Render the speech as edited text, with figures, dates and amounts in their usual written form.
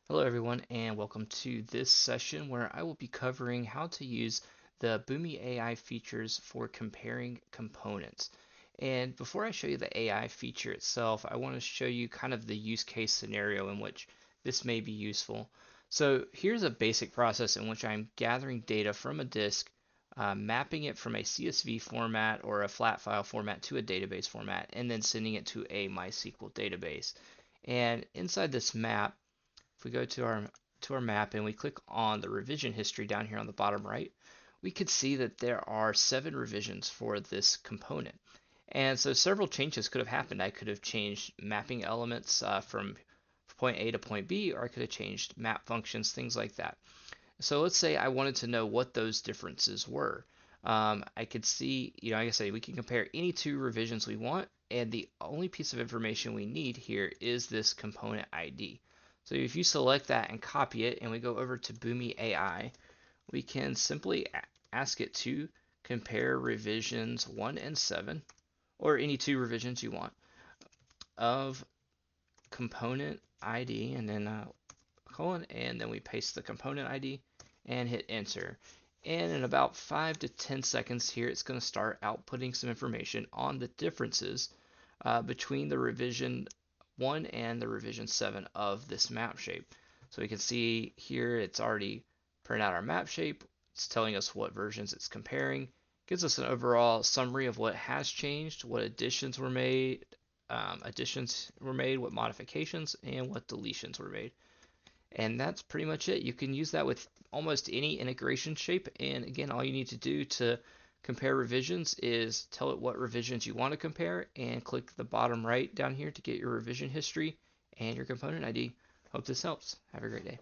Hello everyone and welcome to this session where I will be covering how to use the Boomi AI features for comparing components. And before I show you the AI feature itself, I want to show you kind of the use case scenario in which this may be useful. So here's a basic process in which I'm gathering data from a disk, mapping it from a CSV format or a flat file format to a database format, and then sending it to a MySQL database. And inside this map, if we go to our map and we click on the revision history down here on the bottom right, we could see that there are 7 revisions for this component. And so several changes could have happened. I could have changed mapping elements from point A to point B, or I could have changed map functions, things like that. So let's say I wanted to know what those differences were. I could see, like I say, we can compare any 2 revisions we want, and the only piece of information we need here is this component ID. So if you select that and copy it, and we go over to Boomi AI, we can simply ask it to compare revisions 1 and 7, or any 2 revisions you want, of component ID, and then colon, and then we paste the component ID and hit enter. And in about 5 to 10 seconds here, it's going to start outputting some information on the differences between the revision 1 and the revision 7 of this map shape. So we can see here it's already printed out our map shape. It's telling us what versions it's comparing. Gives us an overall summary of what has changed, what additions were made, what modifications, and what deletions were made. And that's pretty much it. You can use that with almost any integration shape. And again, all you need to do to compare revisions is tell it what revisions you want to compare and click the bottom right down here to get your revision history and your component ID. Hope this helps. Have a great day.